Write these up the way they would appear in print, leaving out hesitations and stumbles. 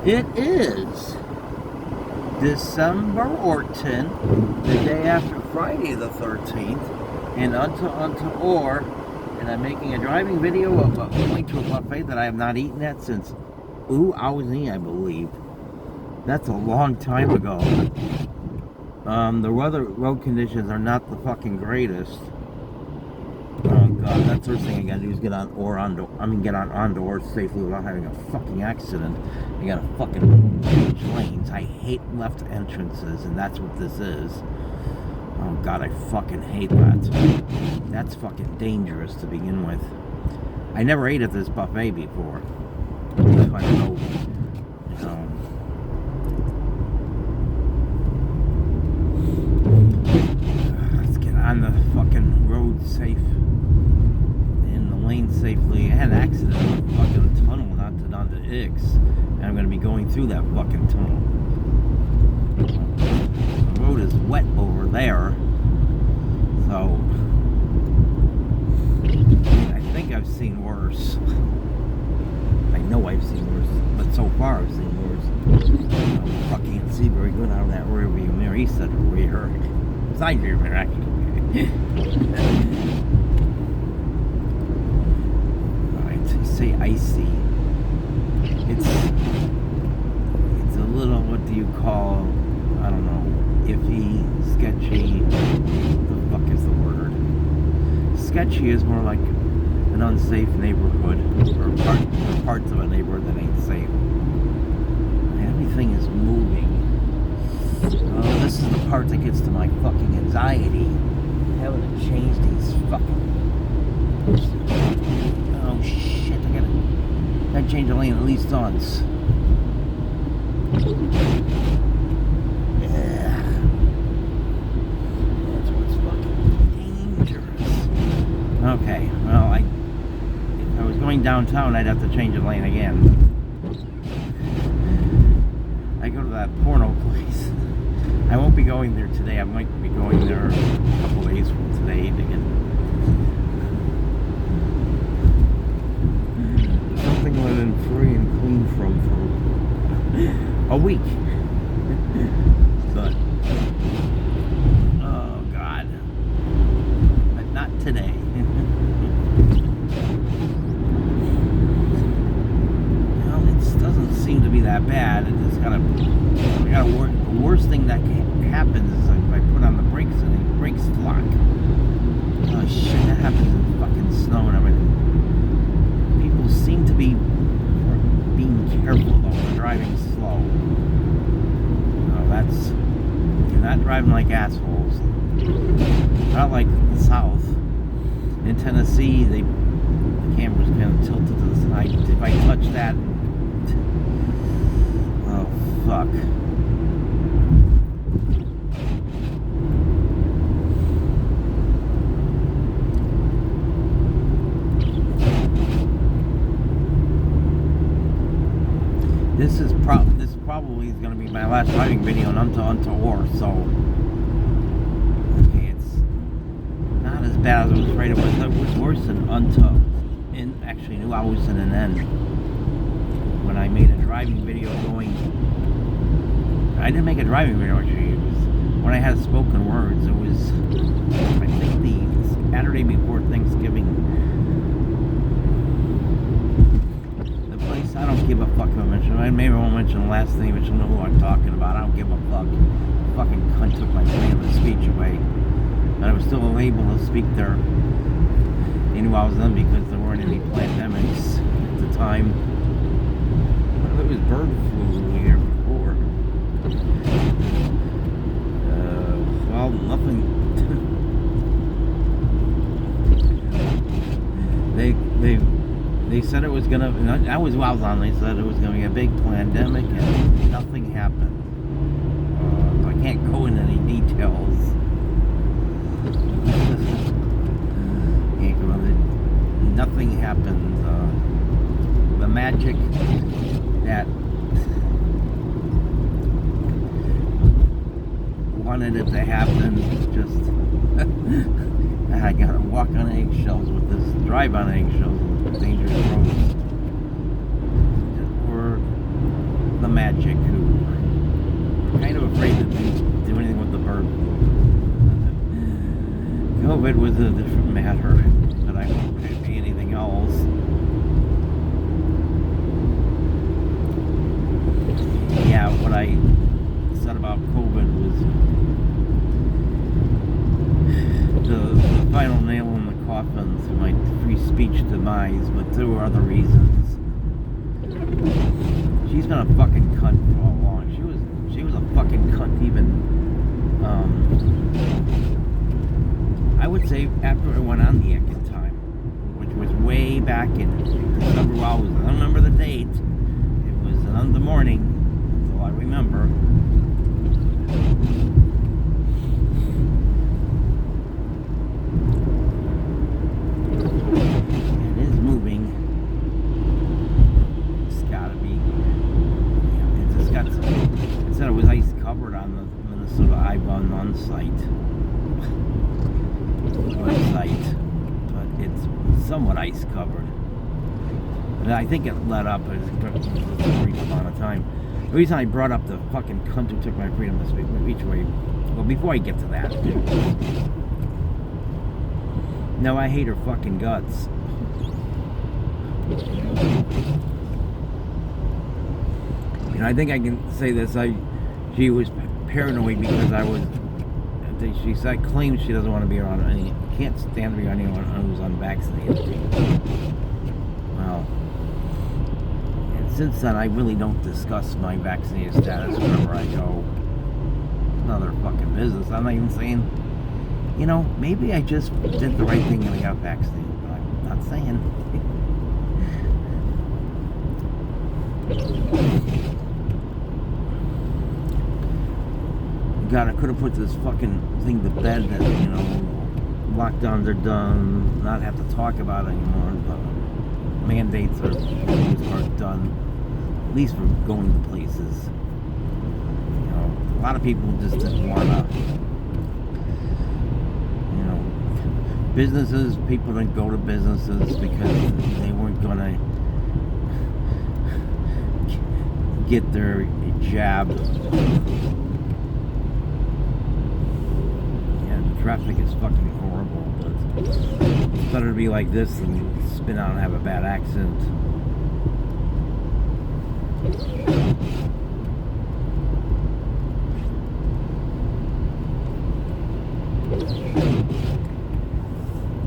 It is December 10th, the day after Friday the 13th, and and I'm making a driving video of going to a buffet that I have not eaten at since Owsney, I believe. That's a long time ago. The road conditions are not the fucking greatest. Oh god, that's the first thing I gotta do is get on or safely without having a fucking accident. You gotta fucking change lanes. I hate left entrances, and that's what this is. Oh god, I fucking hate that. That's fucking dangerous to begin with. I never ate at this buffet before. So I don't know. Let's get on the fucking road safe. Lane safely. I had an accident in a fucking tunnel onto Ix, and I'm going to be going through that fucking tunnel. The road is wet over there, so I think I've seen worse. I know I've seen worse, but so far I've seen worse. I can't see very good out of that rearview mirror. He said rear side view mirror, actually. Say icy. It's a little, what do you call, I don't know, iffy, sketchy. What the fuck is the word? Sketchy is more like an unsafe neighborhood, or parts of a neighborhood that ain't safe. Everything is moving. This is the part that gets to my fucking anxiety. Having to change these fucking... Oh shit. I change the lane at least once. Yeah. That's what's fucking dangerous. Okay, well, if I was going downtown, I'd have to change the lane again. I go to that porno place. I won't be going there today. I might be going there a couple days from today to get living free and clean from for a week. But oh god, but not today. Well, it doesn't seem to be that bad. It just kind of the worst thing that happens is if I put on the brakes and the brakes lock. Oh shit, that happens in fucking snow and everything. Seem to be being careful though, driving slow. You're not driving like assholes. Not like the South. In Tennessee, the camera's kind of tilted to the side. If I touch that, oh fuck. This probably is going to be my last driving video unto or so. Okay, it's not as bad as I was afraid it was. It was worse than actually knew I was in an end. When I made a driving video I didn't make a driving video actually. It was when I had spoken words. It was, I think, the Saturday before Thanksgiving. I don't give a fuck if I mention it. Maybe I won't mention the last name, but you'll know who I'm talking about. I don't give a fuck. Fucking cunt took my freedom of speech away. But I was still able to speak there. They knew I was them because there weren't any pandemics at the time. It was bird flu the year before. Well, nothing. They said it was gonna. I was on. They said it was gonna be a big pandemic, and nothing happened. So I can't go into any details. Nothing happened. The magic that wanted it to happen just. I gotta walk on eggshells with this. Drive on eggshells. Dangerous roads. Or the magic who were kind of afraid to do anything with the bird. COVID was a different matter, but I won't be anything else. Yeah, what I said about COVID was the final nail in the coffin to my free speech demise, but there were other reasons. She's been a fucking cunt for all along. She was a fucking cunt even. I would say after it went on the second time, which was way back in December. I don't remember the date. It was on the morning, until I remember. It is moving. It's gotta be. Yeah, it just got some. It said it was ice covered on the Minnesota I-1 site. Website, but it's somewhat ice covered. And I think it let up a brief amount of time. The reason I brought up the fucking cunt who took my freedom to speak each way. Well, before I get to that, no, I hate her fucking guts. You know, I think I can say this. She was paranoid because I was. She claims she doesn't want to be around any. Can't stand to be around anyone who's unvaccinated. Well, and since then I really don't discuss my vaccinated status wherever I go. None of their fucking business. I'm not even saying, you know, maybe I just did the right thing and I got vaccinated, but I'm not saying. God, I could have put this fucking thing to bed that, you know, lockdowns are done, not have to talk about it anymore. Mandates are done, at least for going to places. You know, a lot of people just didn't want to, you know, businesses, people didn't go to businesses because they weren't going to get their jab. Traffic is fucking horrible, but it's better to be like this than spin out and have a bad accident.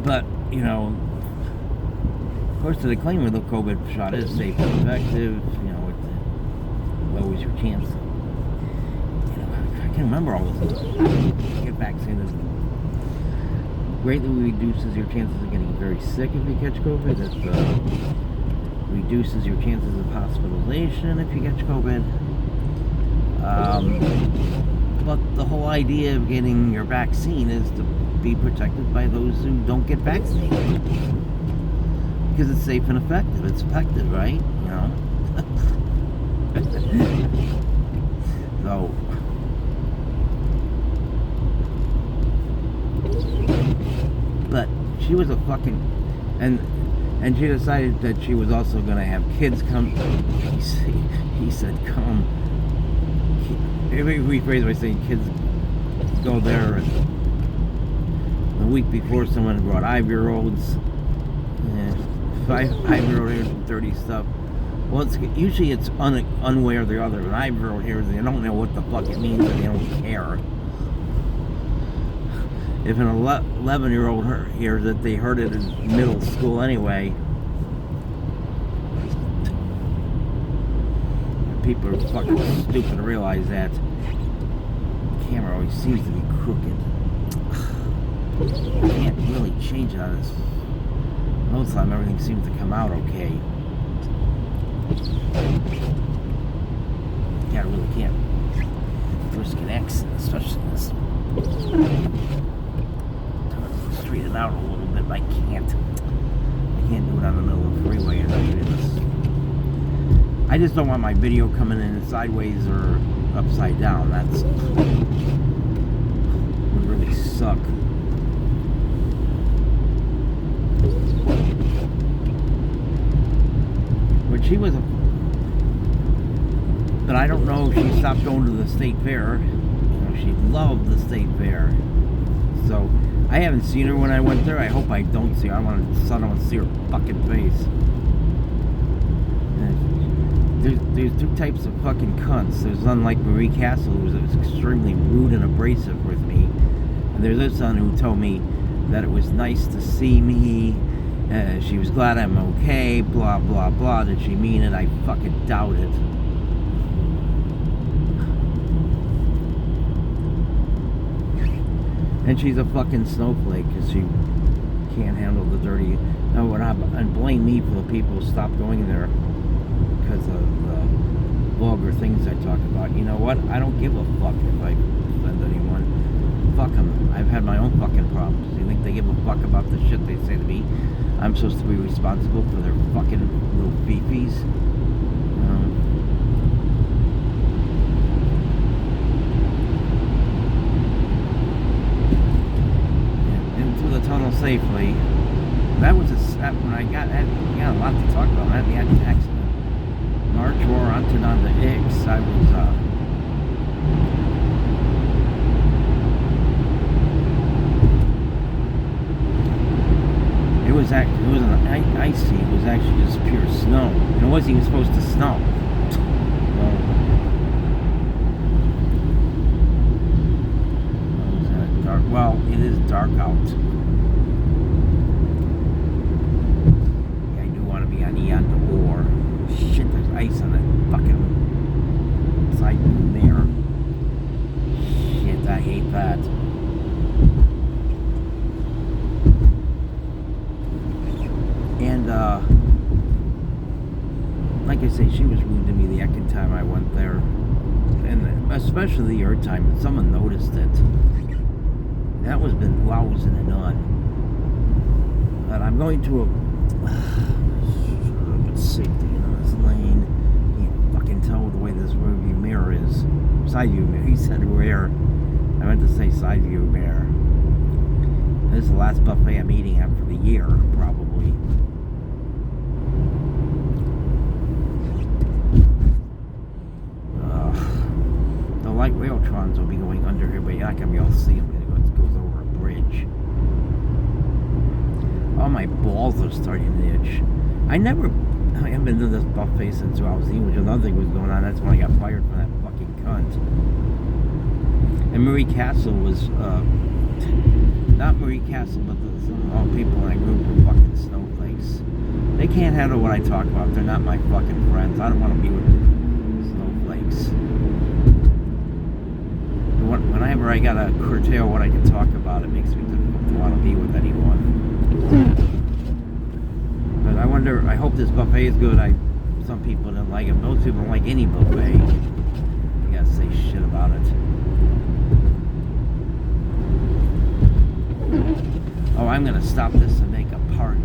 But, you know, of course, the claim of the COVID shot is safe and effective, you know, it lowers your chance. You know, I can remember all this. Get vaccinated. Greatly reduces your chances of getting very sick if you catch COVID. It reduces your chances of hospitalization if you catch COVID. But the whole idea of getting your vaccine is to be protected by those who don't get vaccinated. Because it's safe and effective. It's effective, right? You know? So... But she was a fucking, and she decided that she was also going to have kids come. He said, "Come." He rephrased by saying, "Kids go there." And the week before, someone brought 5-year-olds, 5-year-old here, 30 stuff. Well, usually it's one way or the other. An 5-year-old here, they don't know what the fuck it means, and they don't care. If an 11-year-old hears that, they heard it in middle school anyway. People are fucking stupid to realize that. The camera always seems to be crooked. I can't really change it on this. Most of the time everything seems to come out okay. Yeah, I really can't risk an accident, especially this. Straighten it out a little bit, but I can't do it on the middle of the freeway and I just don't want my video coming in sideways or upside down. That's would really suck. But she was But I don't know if she stopped going to the state fair. She loved the state fair. So I haven't seen her when I went there. I hope I don't see her. I want to see her fucking face. There's two types of fucking cunts. There's one like Marie Castle, who was extremely rude and abrasive with me. And there's this one who told me that it was nice to see me. She was glad I'm okay. Blah, blah, blah. Did she mean it? I fucking doubt it. And she's a fucking snowflake because she can't handle the dirty. No, and blame me for the people who stopped going there because of the vulgar things I talk about. You know what? I don't give a fuck if I offend anyone. Fuck them. I've had my own fucking problems. You think they give a fuck about the shit they say to me? I'm supposed to be responsible for their fucking little beefies? Into the tunnel safely. That was when I got a lot to talk about. I had the accident. March or onto the X. I was it was icy. It was actually just pure snow. And it wasn't even supposed to snow. Dark. Well, it is dark out. Yeah, I do want to be on the ore. Shit, there's ice on that fucking side mirror. Shit, I hate that. And, like I say, she was rude to me the second time I went there. And especially the third time, someone noticed it. That was been wowsing and on. But I'm going to safety in this lane. You can't fucking tell the way this rearview mirror is. Side view mirror. He said rear. I meant to say side view mirror. This is the last buffet I'm eating after the year, probably. The light railtrons will be going under here, but you're not going to be able to see them. It goes over a bridge. Oh, my balls are starting to itch. I haven't been to this buffet since I was eating, which another thing was going on. That's when I got fired from that fucking cunt. And Marie Castle was, not Marie Castle, but all people in that group were fucking snowflakes. They can't handle what I talk about. They're not my fucking friends. I don't want to be with snowflakes. Whenever I gotta curtail what I can talk about, it makes me difficult to want to be with anyone. But I hope this buffet is good. Some people didn't like it. Most people don't like any buffet. You gotta say shit about it. Oh, I'm gonna stop this and make a part.